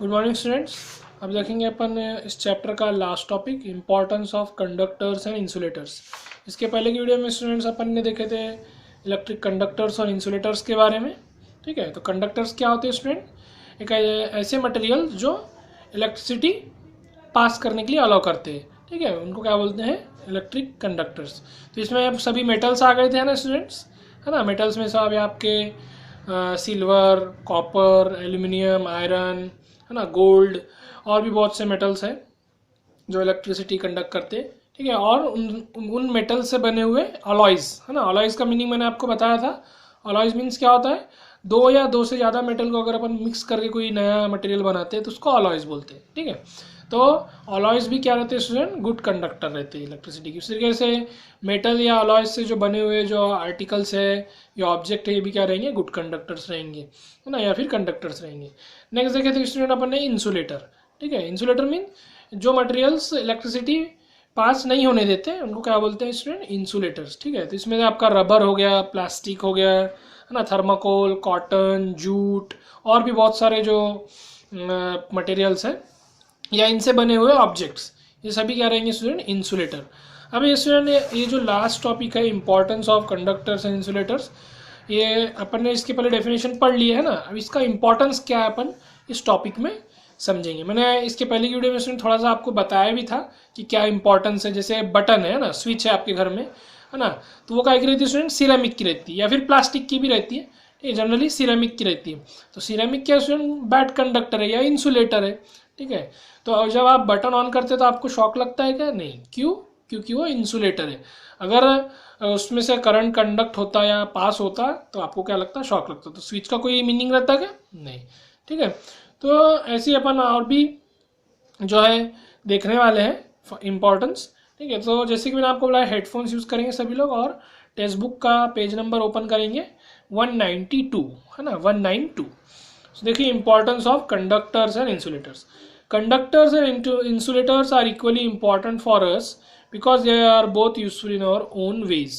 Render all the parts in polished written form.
Good morning students. अब देखेंगे अपन इस चैप्टर का last topic importance of conductors and insulators. इसके पहले की वीडियो में स्टूडेंट्स अपन ने देखे थे इलेक्ट्रिक कंडक्टर्स और इंसुलेटर्स के बारे में। ठीक है, तो कंडक्टर्स क्या होते हैं स्टूडेंट? एक ऐसे मटेरियल जो इलेक्ट्रिसिटी पास करने के लिए अलाउ करते हैं। ठीक है, उनको क्या बोलते हैं? Electric conductors. तो इसमें अब सभी मेटल्स आ गए थे ना स्टूडेंट्स, है ना। मेटल्स में सब आपके सिल्वर, कॉपर, एल्यूमिनियम, आयरन, है ना, गोल्ड और भी बहुत से मेटल्स हैं जो इलेक्ट्रिसिटी कंडक्ट करते हैं। ठीक है, और उन मेटल से बने हुए अलॉयज़, है ना। अलॉयज़ का मीनिंग मैंने आपको बताया था। अलॉयज़ मीन्स क्या होता है? दो या दो से ज़्यादा मेटल को अगर अपन मिक्स करके कोई नया मटेरियल बनाते हैं तो उसको अलॉयज़ बोलते हैं। ठीक है, तो अलॉयज़ भी क्या रहते हैं स्टूडेंट? गुड कंडक्टर रहते हैं इलेक्ट्रिसिटी की। इस तरीके से मेटल या अलॉयज़ से जो बने हुए जो आर्टिकल्स है या ऑब्जेक्ट है, ये भी क्या रहेंगे? गुड कंडक्टर्स रहेंगे, है ना, या फिर कंडक्टर्स रहेंगे। नेक्स्ट देखे थे स्टूडेंट अपन ने इंसुलेटर। ठीक है, इंसुलेटर मीन जो मटेरियल्स इलेक्ट्रिसिटी पास नहीं होने देते उनको क्या बोलते हैं स्टूडेंट? इंसुलेटर्स। ठीक है, तो इसमें आपका रबर हो गया, प्लास्टिक हो गया, है ना, थर्माकोल, कॉटन, जूट और भी बहुत सारे जो मटेरियल्स हैं या इनसे बने हुए ऑब्जेक्ट्स, ये सभी क्या रहेंगे स्टूडेंट? इंसुलेटर। अब ये स्टूडेंट ये जो लास्ट टॉपिक है importance of conductors and insulators, ये अपन ने इसके पहले डेफिनेशन पढ़ ली है ना। अब इसका इंपॉर्टेंस क्या है अपन इस टॉपिक में समझेंगे। मैंने इसके पहले की वीडियो में स्टूडेंट थोड़ा सा आपको बताया भी था कि क्या इंपॉर्टेंस है। जैसे बटन है ना, स्विच है आपके घर में, है ना, तो वो क्या की रहती है स्टूडेंट? सिरेमिक की रहती है या फिर प्लास्टिक की भी रहती है। ठीक है, जनरली सिरेमिक की रहती है। तो सिरेमिक क्या स्टूडेंट? बैड कंडक्टर है या इंसुलेटर है। ठीक है, तो जब आप बटन ऑन करते हैं तो आपको शॉक लगता है क्या? नहीं। क्यों? क्योंकि वो इंसुलेटर है। अगर उसमें से करंट कंडक्ट होता या पास होता तो आपको क्या लगता? शॉक लगता। तो स्विच का कोई मीनिंग रहता क्या? नहीं। ठीक है, तो ऐसे ही अपन और भी जो है देखने वाले हैं इम्पोर्टेंस। ठीक है, तो जैसे कि मैंने आपको बोला हेडफोन्स यूज़ करेंगे सभी लोग, और टेक्स्ट बुक का पेज नंबर ओपन करेंगे 192, है ना, 192। So, देखिए importance of conductors and insulators. Conductors and insulators are equally important for us because they are both useful in our own ways.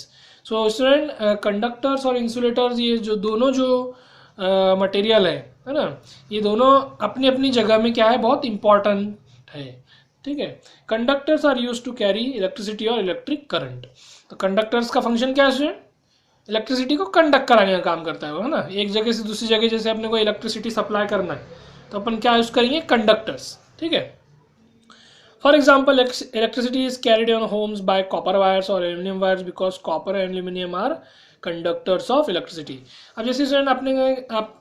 So student, conductors और insulators ये जो दोनों जो मटेरियल है ना, ये दोनों अपनी अपनी जगह में क्या है? बहुत इंपॉर्टेंट है। ठीक है, conductors are use to carry electricity और इलेक्ट्रिक करंट। तो कंडक्टर्स का फंक्शन क्या है स्टूडेंट? इलेक्ट्रिसिटी को कंडक्ट कराने का काम करता है वो, है ना। एक जगह से दूसरी जगह जैसे अपने को इलेक्ट्रिसिटी सप्लाई करना है तो अपन क्या यूज करेंगे? कंडक्टर्स। ठीक है, for example electricity is carried on homes by copper wires और aluminium wires because copper and aluminium are conductors of electricity. अब जैसे स्टूडेंट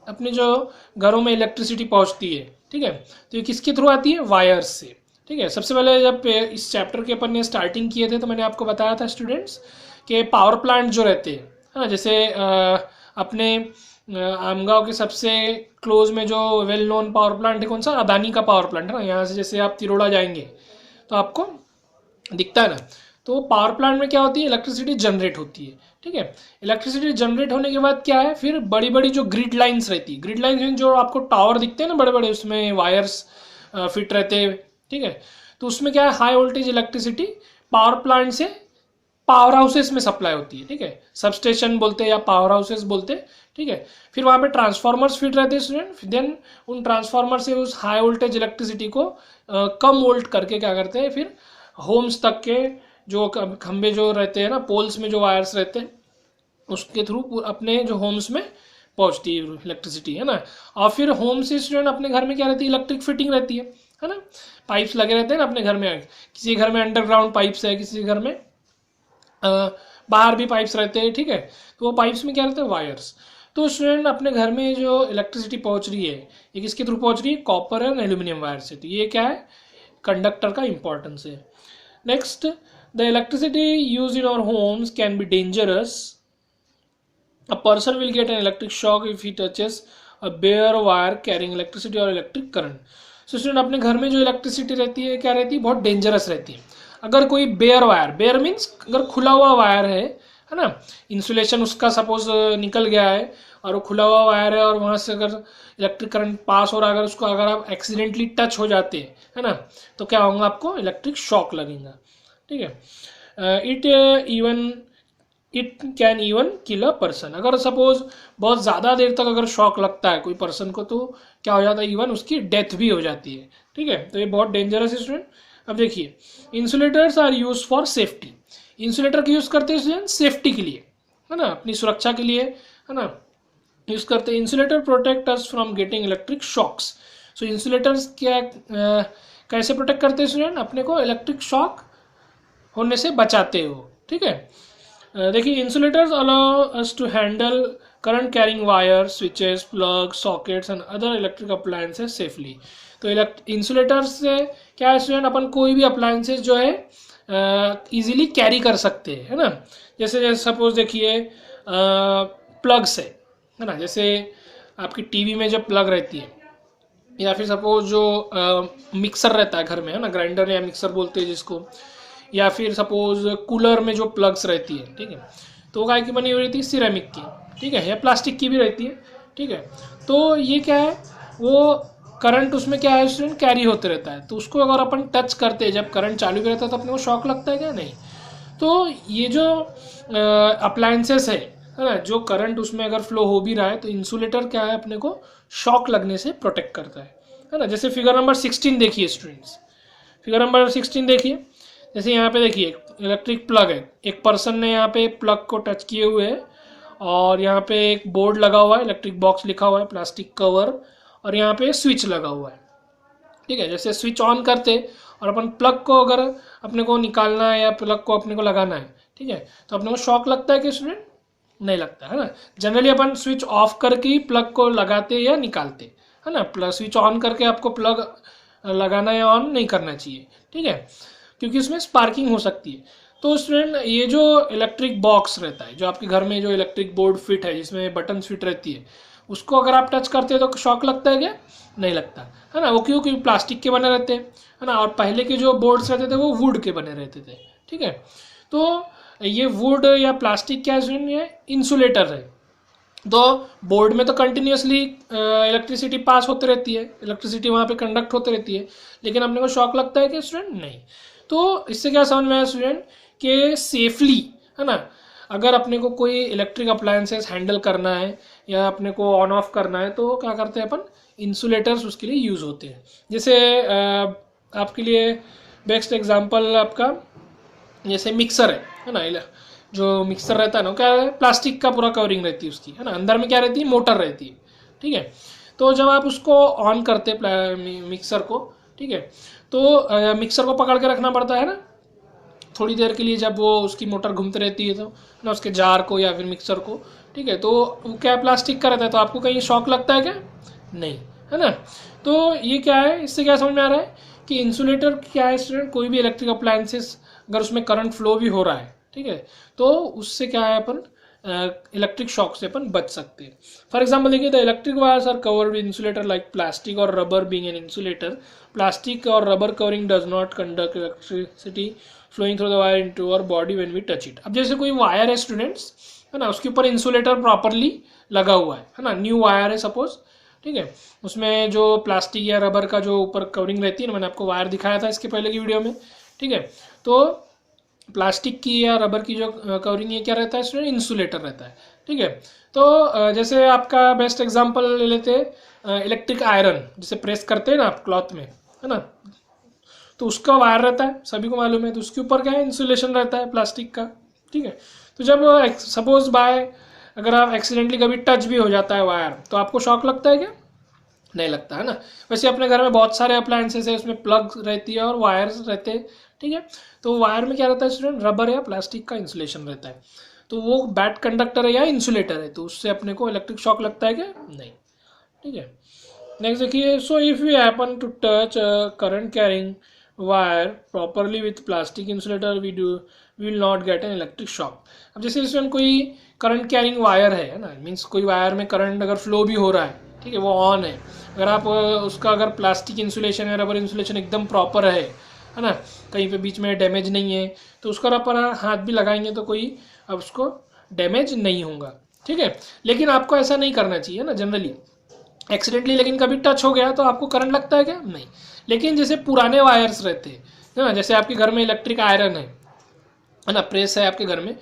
अपने जो घरों में इलेक्ट्रिसिटी पहुंचती है, ठीक है, तो ये किसके थ्रू आती है? वायर्स से। ठीक है, सबसे पहले जब इस चैप्टर के अपन ने स्टार्टिंग किए थे तो मैंने आपको बताया था स्टूडेंट्स कि पावर प्लांट जो रहते हैं, है ना, जैसे अपने आमगांव के सबसे क्लोज में जो वेल नोन पावर प्लांट है कौन सा? अदानी का पावर प्लांट, है ना। यहाँ से जैसे आप तिरोड़ा जाएंगे तो आपको दिखता है ना। तो पावर प्लांट में क्या होती है? इलेक्ट्रिसिटी जनरेट होती है। ठीक है, इलेक्ट्रिसिटी जनरेट होने के बाद क्या है? फिर बड़ी बड़ी जो ग्रिड लाइंस रहती है, ग्रिड लाइंस जो आपको टावर दिखते हैं ना बड़े बड़े, उसमें वायर्स फिट रहते हैं। ठीक है, तो उसमें क्या है? High voltage electricity power plant से पावर हाउसेस में सप्लाई होती है। ठीक है, सब स्टेशन बोलते हैं या पावर हाउसेस बोलते हैं। ठीक है, फिर वहाँ पे ट्रांसफार्मर्स फिट रहते हैं स्टूडेंट। देन उन ट्रांसफार्मर से उस हाई वोल्टेज इलेक्ट्रिसिटी को कम वोल्ट करके क्या करते हैं? फिर होम्स तक के जो खंबे जो रहते हैं ना, पोल्स में जो वायर्स रहते हैं उसके थ्रू अपने जो होम्स में पहुंचती है इलेक्ट्रिसिटी, है ना। और फिर होम से स्टूडेंट अपने घर में क्या रहती है? इलेक्ट्रिक फिटिंग रहती है ना। पाइप्स लगे रहते हैं ना अपने घर में। किसी घर में अंडरग्राउंड पाइप्स है, किसी घर में बाहर भी पाइप्स रहते हैं। ठीक है, तो वो पाइप्स में क्या रहते हैं? वायर्स। तो स्टूडेंट अपने घर में जो इलेक्ट्रिसिटी पहुंच रही है ये किसके थ्रू पहुंच रही है? कॉपर एंड एल्यूमिनियम वायर से। तो ये क्या है? कंडक्टर का इंपॉर्टेंस है। Next, the electricity use in our homes can be dangerous. A person will get an electric shock if he touches a bare wire carrying electricity or electric current. So student अपने घर में जो electricity रहती है क्या रहती है? बहुत डेंजरस रहती है। अगर कोई बेयर वायर, बेयर मीन्स अगर खुला हुआ वायर है ना, इंसुलेशन उसका सपोज निकल गया है और वो खुला हुआ वायर है और वहाँ से अगर इलेक्ट्रिक करंट पास हो रहा है, अगर उसको अगर आप एक्सीडेंटली टच हो जाते हैं, है ना, तो क्या होगा? आपको इलेक्ट्रिक शॉक लगेगा। ठीक है, it even it can even kill a person. अगर सपोज बहुत ज़्यादा देर तक अगर शॉक लगता है कोई पर्सन को तो क्या हो जाता है, इवन उसकी डेथ भी हो जाती है। ठीक है, तो ये बहुत डेंजरस है स्टूडेंट। अब देखिए, insulators are use for safety. Insulator की यूज़ करते हैं स्टूडेंट सेफ्टी के लिए, है ना, अपनी सुरक्षा के लिए, है ना, यूज़ करते हैं। Insulator protect us from getting electric shocks. So insulators क्या कैसे प्रोटेक्ट करते हैं स्टूडेंट, अपने को इलेक्ट्रिक शॉक होने से बचाते हो। ठीक है, देखिए, insulators allow us to handle current carrying wire, switches, plug, sockets and other electric appliances safely. तो इंसुलेटर्स से क्या है स्टूडेंट, अपन कोई भी अप्लायंसेस जो है इजीली कैरी कर सकते हैं, है ना। जैसे सपोज देखिए प्लग्स है ना, जैसे आपकी टीवी में जब प्लग रहती है, या फिर सपोज जो मिक्सर रहता है घर में, है ना, ग्राइंडर या मिक्सर बोलते हैं जिसको, या फिर सपोज कूलर में जो प्लग्स रहती है, ठीक है, तो वो काय की बनी हुई रहती है, सिरेमिक की, ठीक है, या प्लास्टिक की भी रहती है। ठीक है, तो ये क्या है, वो करंट उसमें क्या है स्टूडेंट, कैरी होते रहता है, तो उसको अगर अपन टच करते हैं, जब करंट चालू भी रहता है तो अपने को शॉक लगता है क्या, नहीं। तो ये जो अप्लायंसेस है ना, जो करंट उसमें अगर फ्लो हो भी रहा है तो इंसुलेटर क्या है, अपने को शॉक लगने से प्रोटेक्ट करता है ना। जैसे फिगर नंबर 16 देखिए स्टूडेंट्स, फिगर नंबर 16 देखिए। जैसे यहाँ पे देखिए इलेक्ट्रिक प्लग है, एक पर्सन ने यहाँ पे प्लग को टच किए हुए है, और यहाँ पे एक बोर्ड लगा हुआ है, इलेक्ट्रिक बॉक्स लिखा हुआ है, प्लास्टिक कवर, और यहाँ पे स्विच लगा हुआ है। ठीक है, जैसे स्विच ऑन करते और अपन प्लग को अगर अपने को निकालना है या प्लग को अपने को लगाना है, ठीक है, तो अपने को शॉक लगता है कि स्टूडेंट, नहीं लगता है ना। जनरली अपन स्विच ऑफ करके ही प्लग को लगाते या निकालते, है ना। प्लग स्विच ऑन करके आपको प्लग लगाना या ऑन नहीं करना चाहिए, ठीक है, क्योंकि उसमें स्पार्किंग हो सकती है। तो स्टूडेंट, ये जो इलेक्ट्रिक बॉक्स रहता है, जो आपके घर में जो इलेक्ट्रिक बोर्ड फिट है जिसमें बटन फिट रहती है, उसको अगर आप टच करते हैं तो शॉक लगता है क्या, नहीं लगता, है ना। वो क्यों, क्योंकि प्लास्टिक के बने रहते हैं, है ना, और पहले के जो बोर्ड्स रहते थे वो वुड के बने रहते थे। ठीक है, तो ये वुड या प्लास्टिक क्या है, ये इंसुलेटर है। तो बोर्ड में तो कंटिन्यूसली इलेक्ट्रिसिटी पास होती रहती है, इलेक्ट्रिसिटी वहाँ पे कंडक्ट होती रहती है, लेकिन अपने को शॉक लगता है कि स्टूडेंट, नहीं। तो इससे क्या समझ में आया स्टूडेंट, कि सेफली, है ना, अगर अपने को कोई इलेक्ट्रिक अप्लायंसेस हैंडल करना है या अपने को ऑन ऑफ करना है तो क्या करते हैं अपन, इंसुलेटर्स उसके लिए यूज़ होते हैं। जैसे आपके लिए बेस्ट एग्जांपल आपका जैसे मिक्सर है ना, जो मिक्सर रहता है ना, क्या है, प्लास्टिक का पूरा कवरिंग रहती है उसकी, है ना, अंदर में क्या रहती है, मोटर रहती है। ठीक है, तो जब आप उसको ऑन करते मिक्सर को, ठीक है, तो मिक्सर को पकड़ के रखना पड़ता है ना थोड़ी देर के लिए, जब वो उसकी मोटर घूमती रहती है तो ना, उसके जार को या फिर मिक्सर को। ठीक है, तो वो क्या प्लास्टिक का रहता है, तो आपको कहीं शॉक लगता है क्या, नहीं, है ना। तो ये क्या है, इससे क्या समझ में आ रहा है कि इंसुलेटर क्या है स्टूडेंट, कोई भी इलेक्ट्रिक अप्लायंसेस अगर उसमें करंट फ्लो भी हो रहा है, ठीक है, तो उससे क्या है, अपन इलेक्ट्रिक शॉक से अपन बच सकते हैं। फॉर एग्जाम्पल देखिए, the electric wires are covered with insulator like plastic और rubber being an insulator. Plastic और rubber covering does not conduct electricity flowing through the wire into our body when we touch it. अब जैसे कोई wire है students, है ना, उसके ऊपर इंसुलेटर प्रॉपरली लगा हुआ है ना, न्यू वायर है सपोज, ठीक है, उसमें जो प्लास्टिक या रबर का जो ऊपर कवरिंग रहती है ना, मैंने आपको वायर दिखाया था इसके पहले की वीडियो में, ठीक है, तो प्लास्टिक की या रबर की जो कवरिंग है क्या रहता है स्टूडेंट, इंसुलेटर रहता है। ठीक है, तो जैसे आपका बेस्ट एग्जांपल ले लेते हैं इलेक्ट्रिक आयरन, जिसे प्रेस करते हैं ना आप क्लॉथ में, है ना, तो उसका वायर रहता है, सभी को मालूम है, तो उसके ऊपर क्या है, इंसुलेशन रहता है प्लास्टिक का। ठीक है, तो जब सपोज बाय अगर आप एक्सीडेंटली कभी टच भी हो जाता है वायर, तो आपको शॉक लगता है क्या, नहीं लगता, है ना। वैसे अपने घर में बहुत सारे अप्लायंसेस है, उसमें प्लग रहती है और वायर्स रहते हैं। ठीक है, तो वायर में क्या रहता है स्टूडेंट, रबर या प्लास्टिक का इंसुलेशन रहता है, तो वो बैड कंडक्टर है या इंसुलेटर है, तो उससे अपने को इलेक्ट्रिक शॉक लगता है क्या, नहीं। ठीक है, नेक्स्ट देखिए, so if you happen to touch current carrying wire properly with plastic insulator we will not get an electric shock. अब जैसे इसमें कोई करंट कैरिंग वायर है ना, मीन्स कोई वायर में करंट अगर फ्लो भी हो रहा है, ठीक है, वो ऑन है, अगर आप उसका अगर प्लास्टिक इंसुलेशन या रबर इंसुलेशन एकदम प्रॉपर है ना, कहीं पे बीच में डैमेज नहीं है, तो उसका अपन हाथ भी लगाएंगे तो कोई अब उसको डैमेज नहीं होगा। ठीक है, लेकिन आपको ऐसा नहीं करना चाहिए ना, जनरली एक्सीडेंटली लेकिन कभी टच हो गया तो आपको करंट लगता है क्या, नहीं। लेकिन जैसे पुराने वायर्स रहते हैं ना, जैसे आपके घर में इलेक्ट्रिक आयरन है ना, प्रेस है आपके घर में,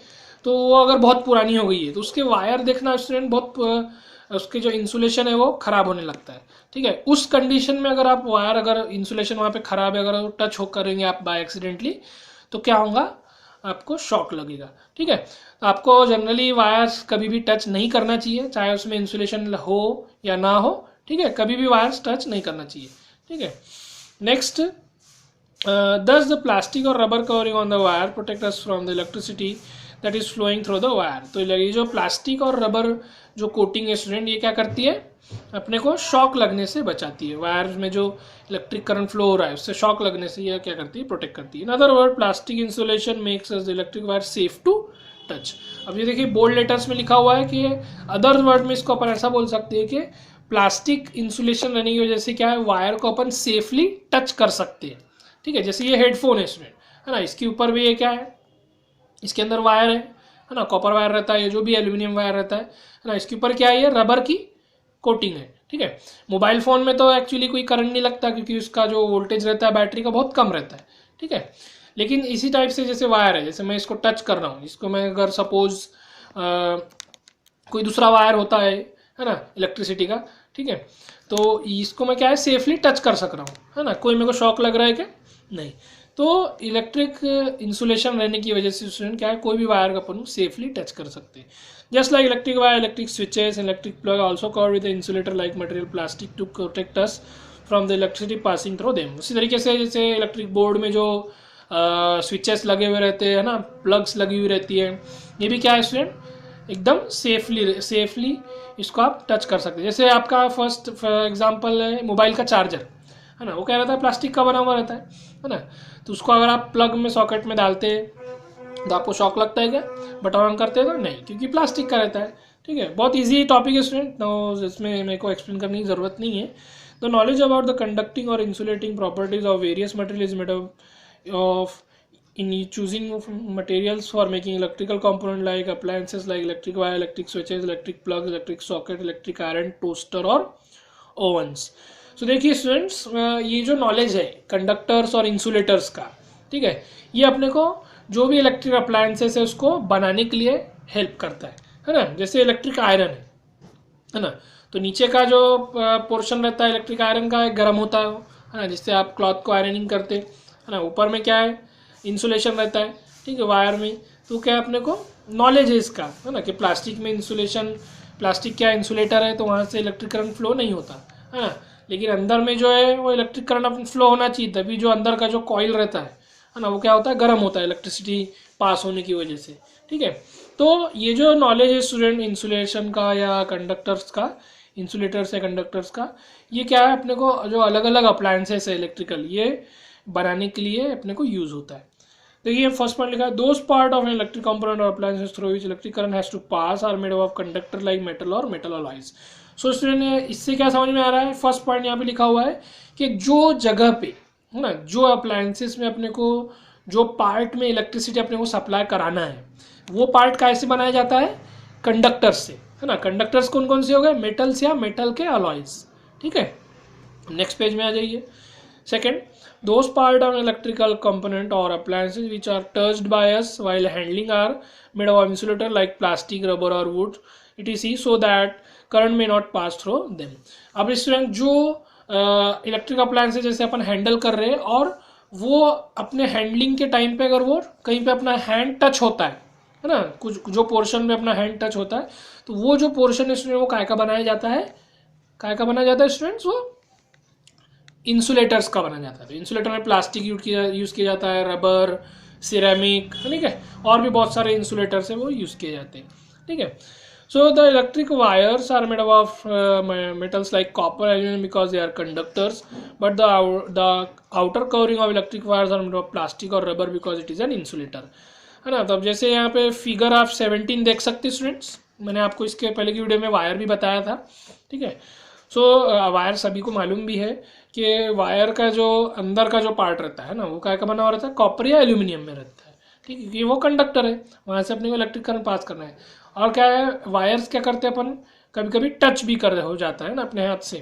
तो वो अगर बहुत पुरानी हो गई है तो उसके वायर देखना स्टूडेंट बहुत उसके जो इंसुलेशन है वो ख़राब होने लगता है। ठीक है, उस कंडीशन में अगर आप वायर अगर इंसुलेशन वहाँ पे ख़राब है, अगर टच हो करेंगे आप बाय एक्सीडेंटली तो क्या होगा, आपको शॉक लगेगा। ठीक है, तो आपको जनरली वायर्स कभी भी टच नहीं करना चाहिए, चाहे उसमें इंसुलेशन हो या ना हो। ठीक है, कभी भी वायर्स टच नहीं करना चाहिए। ठीक है, next, thus the plastic or rubber covering on the wire protect us from the electricity that is flowing through the wire। तो ये जो प्लास्टिक और रबर जो कोटिंग है स्टूडेंट, ये क्या करती है, अपने को शॉक लगने से बचाती है। वायर में जो इलेक्ट्रिक करंट फ्लो हो रहा है उससे शॉक लगने से ये क्या करती है, प्रोटेक्ट करती है। In other word plastic insulation makes us the electric wire safe to touch. अब ये देखिए बोल्ड लेटर्स में लिखा हुआ है कि अदर वर्ड में इसको अपन ऐसा बोल सकते हैं कि प्लास्टिक इंसुलेशन रहने की वजह से क्या है, वायर को अपन सेफली टच कर सकते हैं। ठीक है, जैसे ये हेडफोन है स्टूडेंट, है ना, इसके ऊपर भी ये क्या है, इसके अंदर वायर है ना, कॉपर वायर रहता है, ये जो भी एल्यूमिनियम वायर रहता है ना, इसके ऊपर क्या है, ये रबर की कोटिंग है। ठीक है, मोबाइल फ़ोन में तो एक्चुअली कोई करंट नहीं लगता क्योंकि उसका जो वोल्टेज रहता है बैटरी का बहुत कम रहता है। ठीक है, लेकिन इसी टाइप से जैसे वायर है, जैसे मैं इसको टच कर रहा हूँ, इसको मैं अगर सपोज कोई दूसरा वायर होता है ना इलेक्ट्रिसिटी का, ठीक है, तो इसको मैं क्या है सेफली टच कर सक रहा हूँ, है ना, कोई मेरे को शॉक लग रहा है क्या, नहीं। तो इलेक्ट्रिक इंसुलेशन रहने की वजह से स्टूडेंट क्या है, कोई भी वायर का अपन सेफली टच कर सकते हैं। Just like electric wire, electric switches, electric plug also covered with insulator like material plastic to protect us from the electricity passing through them. उसी तरीके से जैसे इलेक्ट्रिक बोर्ड में जो स्विचेस लगे हुए रहते हैं ना, प्लग्स लगी हुई रहती है, ये भी क्या है स्टूडेंट, एकदम सेफली इसको आप टच कर सकते हैं। जैसे आपका फर्स्ट एग्जांपल है मोबाइल का चार्जर, है ना, वो क्या रहता है, प्लास्टिक का बना हुआ रहता है ना, तो उसको अगर आप प्लग में सॉकेट में डालते हैं तो आपको शॉक लगता है क्या, बटन ऑन करते हैं तो नहीं, क्योंकि प्लास्टिक का रहता है। ठीक है, बहुत इजी टॉपिक है स्टूडेंट, तो इसमें मेरे को एक्सप्लेन करने की ज़रूरत नहीं है। The knowledge about the conducting और insulating properties of various material is made of in choosing materials for making electrical component like appliances like electric wire, electric switches, electric plugs, electric socket, electric iron, toaster और ovens। so देखिए students, ये जो knowledge है conductors और insulators का, ठीक है, ये अपने को जो भी इलेक्ट्रिक अप्लायंसेस है उसको बनाने के लिए हेल्प करता है ना। जैसे इलेक्ट्रिक आयरन है ना, तो नीचे का जो पोर्शन रहता है इलेक्ट्रिक आयरन का गर्म होता है ना, जिससे आप क्लॉथ को आयरनिंग करते है ना। ऊपर में क्या है, इंसुलेशन रहता है, ठीक है, वायर में। तो क्या अपने को नॉलेज है इसका, है ना, कि प्लास्टिक में इंसुलेशन, प्लास्टिक क्या इंसुलेटर है तो वहाँ से इलेक्ट्रिक करंट फ्लो नहीं होता, है ना, लेकिन अंदर में जो है वो इलेक्ट्रिक करंट फ्लो होना चाहिए, तभी जो अंदर का जो कॉइल रहता है ना, वो क्या होता है, गर्म होता है इलेक्ट्रिसिटी पास होने की वजह से। ठीक है, तो ये जो नॉलेज है स्टूडेंट इंसुलेशन का या कंडक्टर्स का, इंसुलेटर्स या कंडक्टर्स का, ये क्या है अपने को जो अलग अलग अप्लायंसेस है इलेक्ट्रिकल, ये बनाने के लिए अपने को यूज़ होता है। देखिए फर्स्ट पॉइंट लिखा है, those part of an electric component और appliances through which electric current has to pass are made of conductor like metal और मेटल अलॉयज। सो स्टूडेंट इससे क्या समझ में आ रहा है, फर्स्ट पॉइंट यहाँ पे लिखा हुआ है कि जो जगह पे, है ना, जो अप्लायंसेस में अपने को जो पार्ट में इलेक्ट्रिसिटी अपने को सप्लाई कराना है, वो पार्ट कैसे बनाया जाता है, कंडक्टर्स से, है ना। कंडक्टर्स कौन कौन से हो गए, मेटल्स या मेटल के अलॉयज। ठीक है, नेक्स्ट पेज में आ जाइए। Second, those part of electrical component or appliances which are touched by us while handling are made of insulator like plastic, rubber or wood etc, so that current may not pass through them। अब student जो electric appliances जैसे अपन handle कर रहे हैं और वो अपने handling के टाइम पे अगर वो कहीं पे अपना हैंड टच होता है ना, कुछ जो पोर्शन में अपना हैंड टच होता है, तो वो जो पोर्शन है स्टूडेंट वो काय का बनाया जाता है, काय का बनाया जाता है स्टूडेंट्स, वो इंसुलेटर्स का बना जाता है। तो इंसुलेटर में प्लास्टिक यूज किया जाता है, रबर, सिरेमिक, ठीक है, और भी बहुत सारे इंसुलेटर्स हैं वो यूज़ किए जाते हैं। ठीक है, so the electric wires are made of metals like copper, aluminium because they are conductors, but the outer covering of electric wires are made of plastic और rubber because it is an insulator, है ना। तो अब जैसे यहाँ पे figure आप 17 देख सकते स्टूडेंट्स, मैंने आपको इसके पहले की वीडियो में वायर भी बताया था। ठीक है, सो वायर सभी को मालूम भी है कि वायर का जो अंदर का जो पार्ट रहता है ना, वो क्या का बना हुआ रहता है, कॉपर या एल्यूमिनियम में रहता है। ठीक है, क्योंकि वो कंडक्टर है, वहाँ से अपने को इलेक्ट्रिक करंट पास करना है। और क्या है, वायर्स क्या करते हैं अपन, कभी कभी टच भी कर हो जाता है ना अपने हाथ से,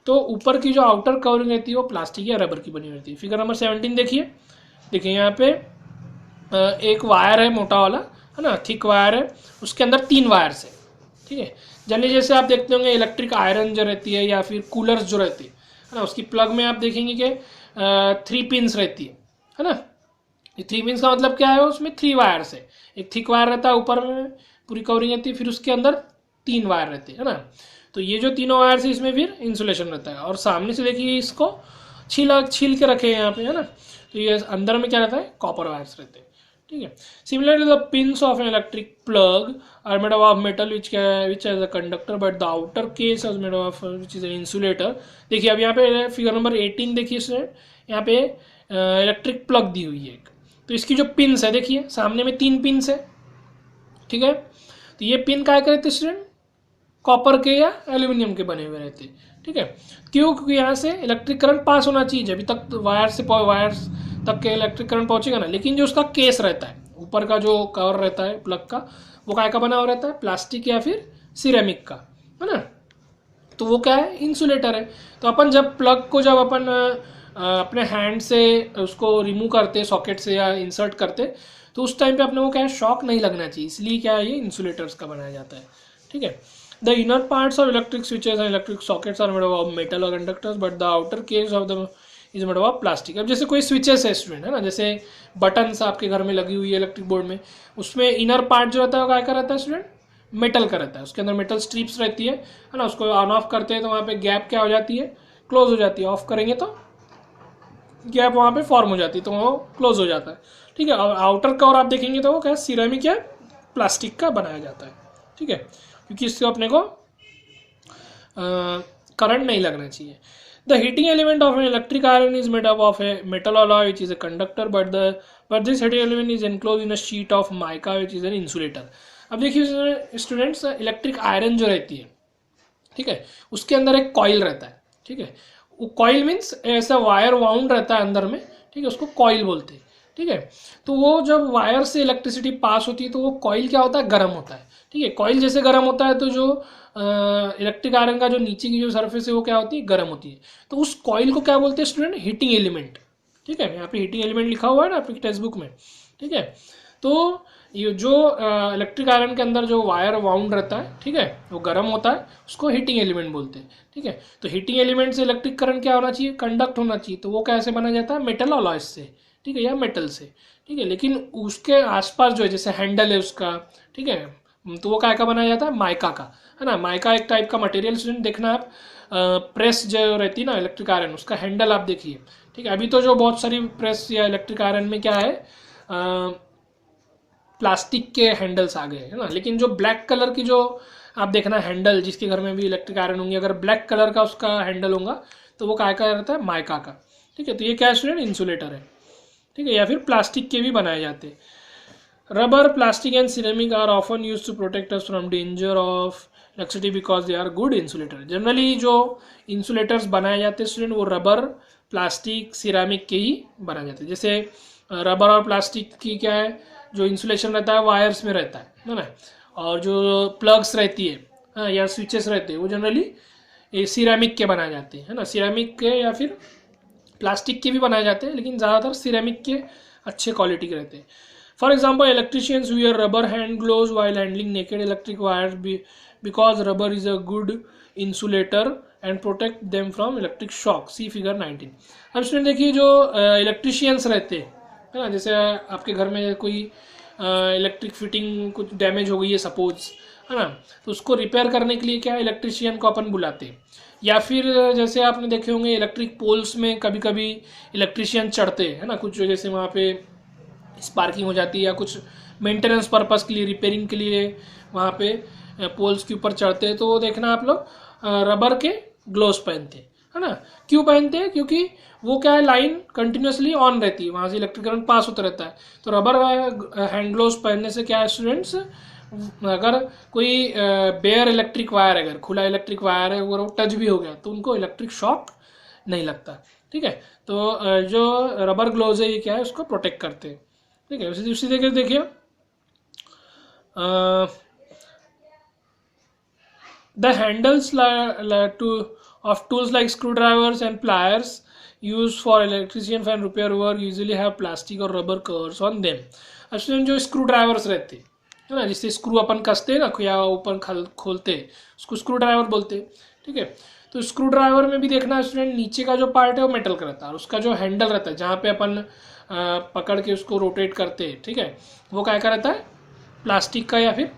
तो ऊपर की जो आउटर कवरिंग रहती है वो प्लास्टिक या रबर की बनी रहती है। फिगर नंबर 17 देखिए, देखिए यहाँ पे एक वायर है मोटा वाला, है ना, थिक वायर है, उसके अंदर 3 वायर्स है, ठीक है। जनरली जैसे आप देखते होंगे इलेक्ट्रिक आयरन जो रहती है या फिर कूलर्स जो रहती है ना, उसकी प्लग में आप देखेंगे कि 3 पिन्स रहती है ना। ये 3 पिन्स का मतलब क्या है, उसमें 3 वायर्स है, एक थिक वायर रहता है ऊपर में पूरी कवरिंग रहती है, फिर उसके अंदर 3 वायर रहते हैं ना। तो ये जो तीनों वायर्स है इसमें फिर इंसुलेशन रहता है, और सामने से देखिए इसको छील के रखे हैं यहाँ पे, है ना। तो ये अंदर में क्या रहता है, कॉपर वायर्स रहते हैं, ठीक है। Similarly the pins of an electric plug are made of metal which has a conductor but the outer case is made of which is an insulator. देखिए अब यहाँ पे फिगर नंबर 18 देखिए स्टूडेंट, यहाँ पे इलेक्ट्रिक प्लग दी हुई है एक, तो इसकी जो पिन्स है देखिए सामने में 3 पिन्स है, ठीक है। तो ये पिन क्या करते स्टूडेंट, कॉपर के या एल्यूमिनियम के बने हुए रहते हैं, ठीक है। क्यों, क्योंकि यहाँ से इलेक्ट्रिक करंट पास होना चाहिए, अभी तक वायर तक के इलेक्ट्रिक करंट पहुंचेगा ना, लेकिन जो उसका केस रहता है ऊपर का जो कवर रहता है प्लग का, वो काय का बना हुआ रहता है, प्लास्टिक या फिर सिरेमिक का, है ना। तो वो क्या है, इंसुलेटर है। तो अपन जब प्लग को जब अपन अपने हैंड से उसको रिमूव करते सॉकेट से या इंसर्ट करते, तो उस टाइम पे अपने को क्या है, शॉक नहीं लगना चाहिए, इसलिए क्या है ये इंसुलेटर्स का बनाया जाता है, ठीक है। The inner parts of electric switches and electric sockets are made of metal और conductors but the outer case of the is made of plastic. अब जैसे कोई स्विचेस है स्टूडेंट, है ना, जैसे बटन्स आपके घर में लगी हुई है इलेक्ट्रिक बोर्ड में, उसमें इनर पार्ट जो रहता है वो क्या का रहता है स्टूडेंट, मेटल का रहता है, उसके अंदर मेटल स्ट्रिप्स रहती है ना। उसको ऑन ऑफ करते हैं तो वहाँ पे गैप क्या हो जाती है, क्लोज हो जाती है, ऑफ करेंगे तो गैप वहाँ पे फॉर्म हो जाती है, तो वो क्लोज हो जाता है, ठीक है। और आउटर कवर आप देखेंगे तो वो क्या सिरेमिक या प्लास्टिक का बनाया जाता है, ठीक है, क्योंकि इससे अपने को करंट नहीं लगना चाहिए। The heating element of an electric iron is made up of a metal alloy which is a conductor but this heating element is enclose in a sheet of mica which is an insulator. अब देखिए students, electric iron जो रहती है, ठीक है, उसके अंदर एक कॉइल रहता है, ठीक है। वो कॉइल मीन्स ऐसा वायर वाउंड रहता है अंदर में, ठीक है, उसको कॉइल बोलते हैं, ठीक है। तो वो जब वायर से इलेक्ट्रिसिटी पास होती है तो वो कॉइल क्या होता है, गर्म होता है, ठीक है। कॉइल जैसे गर्म होता है तो जो इलेक्ट्रिक आयरन का जो नीचे की जो सरफेस है वो क्या होती है, गर्म होती है। तो उस कॉइल को क्या बोलते हैं स्टूडेंट, हीटिंग एलिमेंट, ठीक है। यहाँ पे हीटिंग एलिमेंट लिखा हुआ है ना आपकी टेक्स्ट बुक में, ठीक है। तो ये जो इलेक्ट्रिक आयरन के अंदर जो वायर वाउंड रहता है, ठीक है, वो गर्म होता है, उसको हीटिंग एलिमेंट बोलते हैं, ठीक है। तो हीटिंग एलिमेंट से इलेक्ट्रिक करंट क्या होना चाहिए, कंडक्ट होना चाहिए, तो वो कैसे बना जाता है, मेटल अलॉयज से, ठीक है, या मेटल से, ठीक है। लेकिन उसके आसपास जो है जैसे हैंडल है उसका, ठीक है, तो वो क्या का बनाया जाता है, माइका का, है ना। माइका एक टाइप का मटेरियल स्टूडेंट देखना आप, प्रेस जो रहती है ना इलेक्ट्रिक आयरन, उसका हैंडल आप देखिए, ठीक है। अभी तो जो बहुत सारी प्रेस या इलेक्ट्रिक आयरन में क्या है, प्लास्टिक के हैंडल्स आ गए, है ना। लेकिन जो ब्लैक कलर की जो आप देखना हैंडल, जिसके घर में भी इलेक्ट्रिक आयरन होंगी, अगर ब्लैक कलर का उसका हैंडल होगा तो वो काय का रहता है, माइका का, ठीक है। तो ये क्या स्टूडेंट, इंसुलेटर है, ठीक है, या फिर प्लास्टिक के भी बनाए जाते हैं। Rubber, plastic and ceramic are often use to protect us from danger of electricity because they are good insulator. Generally जो इंसुलेटर्स बनाए जाते हैं स्टूडेंट, वो रबर, प्लास्टिक, सिरेमिक के ही बनाए जाते हैं। जैसे रबर और प्लास्टिक की क्या है, जो इंसुलेशन रहता है वायर्स में रहता है ना, और जो प्लग्स रहती है, हाँ, या स्विचेस रहते हैं, वो जनरली ये सिरेमिक के बनाए जाते हैं, है ना। सिरेमिक के या फिर प्लास्टिक के भी बनाए जाते हैं, लेकिन ज़्यादातर सिरेमिक के अच्छे क्वालिटी के रहते हैं। For example electricians wear rubber hand gloves while handling naked electric wires because rubber is a good insulator and protect them from electric shock, see figure 19। अब स्टूडेंट देखिए, जो इलेक्ट्रिशियंस रहते हैं, है ना, जैसे आपके घर में कोई इलेक्ट्रिक फिटिंग कुछ डैमेज हो गई है सपोज, है ना, तो उसको रिपेयर करने के लिए क्या इलेक्ट्रिशियन को अपन बुलाते हैं। या फिर जैसे आपने देखे होंगे इलेक्ट्रिक पोल्स में कभी कभी इलेक्ट्रिशियन चढ़ते हैं, है ना, कुछ जैसे वहाँ पे स्पार्किंग हो जाती है या कुछ मेंटेनेंस पर्पस के लिए, रिपेयरिंग के लिए वहाँ पे पोल्स के ऊपर चढ़ते हैं, तो देखना आप लोग रबर के ग्लोव्स पहनते हैं, है ना। क्यों पहनते हैं, क्योंकि वो क्या है, लाइन कंटिन्यूसली ऑन रहती है, वहाँ से इलेक्ट्रिक करंट पास होता रहता है। तो रबर हैंड ग्लोव्स पहनने से क्या है स्टूडेंट्स, अगर कोई बेयर इलेक्ट्रिक वायर है, अगर खुला इलेक्ट्रिक वायर है, अगर वो टच भी हो गया तो उनको इलेक्ट्रिक शॉक नहीं लगता, ठीक है। तो जो रबर ग्लोव्स है ये क्या है, उसको प्रोटेक्ट करते हैं, ठीक है। उसी तरीके से देखिए the handles of tools like screwdrivers and pliers used for electrician fan repair work usually have plastic or rubber covers on them। अब स्टूडेंट जो स्क्रू ड्राइवर्स रहते हैं, है ना, जिससे स्क्रू अपन कसते हैं ना या ऊपर खोलते हैं, उसको स्क्रू ड्राइवर बोलते हैं। ठीक है, तो स्क्रू ड्राइवर में भी देखना स्टूडेंट, नीचे का जो पार्ट है वो मेटल का रहता है और उसका जो हैंडल रहता है जहाँ पे अपन पकड़ के उसको रोटेट करते हैं, ठीक है, वो क्या रहता है, प्लास्टिक का या फिर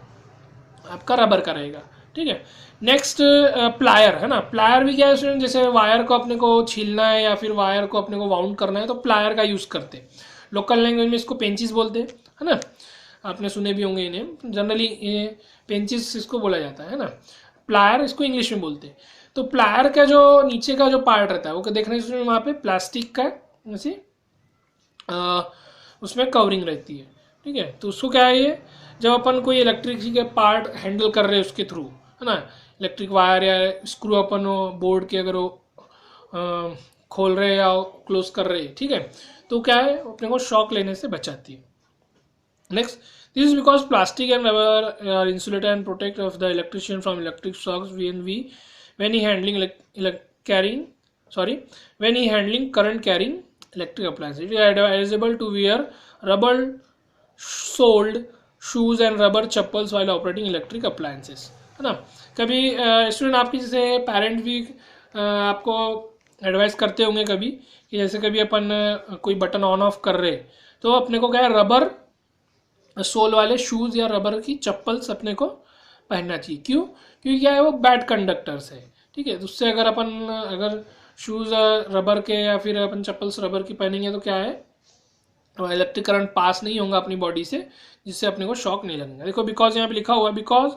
आपका रबर का रहेगा। ठीक है, नेक्स्ट प्लायर है ना, प्लायर भी क्या है स्टूडेंट, जैसे वायर को अपने को छीलना है या फिर वायर को अपने को वाउंड करना है तो प्लायर का यूज़ करते हैं। लोकल लैंग्वेज में इसको पेंचिस बोलते हैं, है ना, आपने सुने भी होंगे इन्हें, जनरली ये पेंचिस इसको बोला जाता है ना। प्लायर इसको इंग्लिश में बोलते हैं। तो प्लायर का जो नीचे का जो पार्ट रहता है वो देखने से वहाँ पे प्लास्टिक का जैसे उसमें कवरिंग रहती है। ठीक है, तो उसको क्या है, ये जब अपन कोई इलेक्ट्रिक के पार्ट हैंडल कर रहे हैं उसके थ्रू, है ना, इलेक्ट्रिक वायर या स्क्रू अपन बोर्ड के अगर वो खोल रहे या क्लोज कर रहे, ठीक है, तो क्या है, अपने को शॉक लेने से बचाती है। Next, this is because plastic and rubber are insulated and protect of the electrician from electric shocks when he handling current carrying electric appliances. It is advisable to wear rubber soled shoes and rubber chappals while operating electric appliances, है ना। कभी student आपकी जैसे parent भी आपको advice करते होंगे कभी कि जैसे कभी अपन कोई बटन ऑन ऑफ कर रहे तो अपने को क्या है, रबर सोल वाले शूज़ या रबर की चप्पल्स अपने को पहनना चाहिए। क्यों? क्योंकि क्या है, वो बैड कंडक्टर्स है। ठीक है, तो उससे अगर शूज़ रबर के या फिर अपन चप्पल्स रबर की पहनेंगे तो क्या है, इलेक्ट्रिक करंट पास नहीं होगा अपनी बॉडी से, जिससे अपने को शॉक नहीं लगेगा। देखो बिकॉज यहाँ पे लिखा हुआ है, because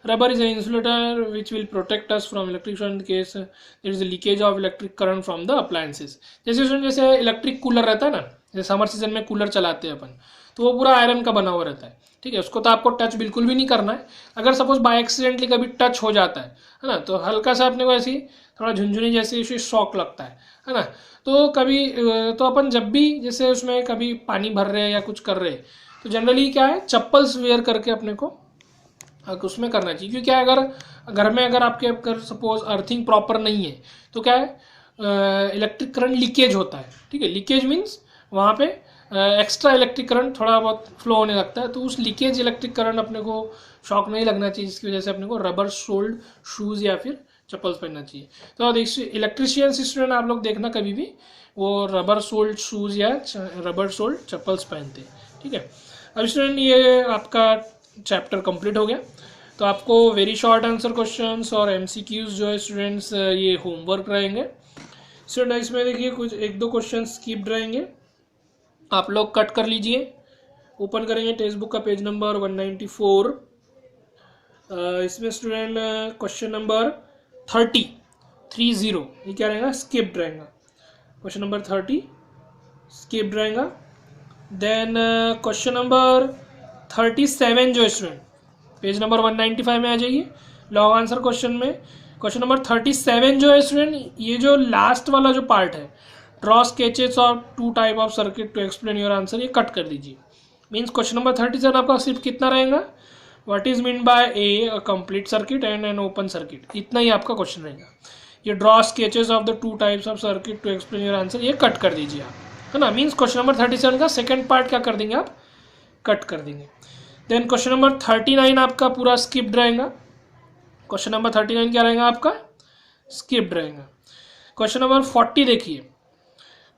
rubber is an insulator which will protect us from electric current case there is leakage of electric current from the appliances. जैसे इलेक्ट्रिक कूलर रहता है ना, जैसे समर सीजन में कूलर चलाते हैं अपन, तो वो पूरा आयरन का बना हुआ रहता है। ठीक है, उसको तो आपको टच बिल्कुल भी नहीं करना है। अगर सपोज बाय एक्सीडेंटली कभी टच हो जाता है ना, तो हल्का सा अपने को ऐसी थोड़ा झुंझुनी जैसी शॉक लगता है ना। तो कभी तो अपन जब भी जैसे उसमें कभी पानी भर रहे हैं या कुछ कर रहे हैं तो जनरली क्या है, चप्पल्स वेयर करके अपने को उसमें करना चाहिए। क्योंकि क्या है, अगर घर में अगर सपोज अर्थिंग प्रॉपर नहीं है तो क्या है, इलेक्ट्रिक करंट लीकेज होता है। ठीक है, लीकेज मीन्स वहाँ पे एक्स्ट्रा इलेक्ट्रिक करंट थोड़ा बहुत फ्लो होने लगता है, तो उस लीकेज इलेक्ट्रिक करंट अपने को शॉक नहीं लगना चाहिए, जिसकी वजह से अपने को रबर सोल्ड शूज़ या फिर चप्पल्स पहनना चाहिए। तो देखिए इलेक्ट्रिशियन स्टूडेंट आप लोग देखना कभी भी वो रबर सोल्ड शूज़ या रबर सोल्ड चप्पल्स पहनते हैं। ठीक है, अब स्टूडेंट ये आपका चैप्टर कंप्लीट हो गया। तो आपको वेरी शॉर्ट आंसर क्वेश्चंस और एमसीक्यूज जो है स्टूडेंट्स ये होमवर्क रहेंगे। स्टूडेंट इसमें देखिए कुछ एक दो क्वेश्चन स्किप्ड रहेंगे, आप लोग कट कर लीजिए। ओपन करेंगे टेक्स्ट बुक का पेज नंबर 194। इसमें स्टूडेंट क्वेश्चन नंबर 30 ये क्या रहेगा, स्किप्ड रहेगा। क्वेश्चन नंबर 30 स्किप्ड रहेगा। देन क्वेश्चन नंबर 37 जो स्टूडेंट पेज नंबर 195 में आ जाइए। लॉन्ग आंसर क्वेश्चन में क्वेश्चन नंबर 37 जो है स्टूडेंट, ये जो लास्ट वाला जो पार्ट है, ड्रॉ स्केचेस और 2 type of circuit to explain your answer, ये कट कर दीजिए। मीन्स क्वेश्चन नंबर 37 आपका सिर्फ कितना रहेगा, what is mean by a complete circuit and an open circuit, इतना ही आपका क्वेश्चन रहेगा। ये draw sketches of the 2 types of circuit to explain your answer, ये कट कर दीजिए आप, है ना। मीन्स क्वेश्चन नंबर 37 का सेकेंड पार्ट क्या कर देंगे आप, कट कर देंगे। देन क्वेश्चन नंबर 39 आपका पूरा स्किप्ड रहेगा। क्वेश्चन नंबर 39 क्या रहेगा आपका, स्किप्ड रहेगा। क्वेश्चन नंबर 40 देखिए,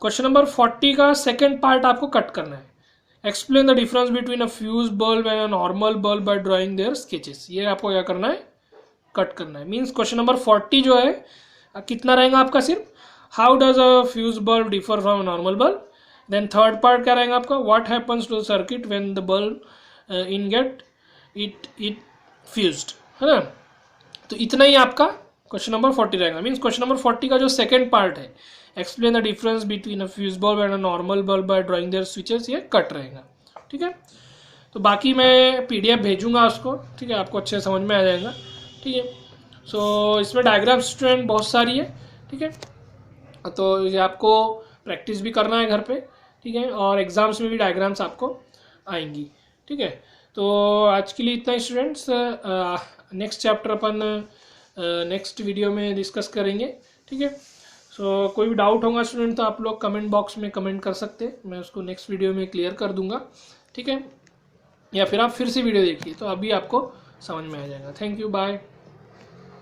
क्वेश्चन नंबर 40 का सेकेंड पार्ट आपको कट करना है। Explain the difference between a fuse bulb and a normal bulb by drawing their sketches, ये आपको क्या करना है, कट करना है। मीन्स क्वेश्चन नंबर 40 जो है कितना रहेगा आपका, सिर्फ how does a fuse bulb differ from normal bulb. Then third part क्या रहेगा आपका, what happens to the circuit when the bulb in get it fused, है ना। तो इतना ही आपका क्वेश्चन नंबर 40 रहेगा। मीन्स क्वेश्चन नंबर 40 का जो सेकेंड पार्ट है, explain the difference between a fuse bulb and a normal bulb by drawing their switches, ये कट रहेगा। ठीक है, तो बाकी मैं पीडीएफ भेजूंगा उसको, ठीक है, आपको अच्छे समझ में आ जाएगा। ठीक है, सो इसमें डायग्राम स्टूडेंट बहुत सारी है। ठीक है, तो ये आपको प्रैक्टिस भी करना है घर पे, ठीक है, और एग्जाम्स में भी डायग्राम्स आपको आएंगी। ठीक है, तो आज के लिए इतना ही स्टूडेंट्स। नेक्स्ट चैप्टर अपन नेक्स्ट वीडियो में डिस्कस करेंगे। ठीक है, सो कोई भी डाउट होगा स्टूडेंट तो आप लोग कमेंट बॉक्स में कमेंट कर सकते हैं, मैं उसको नेक्स्ट वीडियो में क्लियर कर दूंगा। ठीक है, या फिर आप फिर से वीडियो देखिए तो अभी आपको समझ में आ जाएगा। Thank you, bye.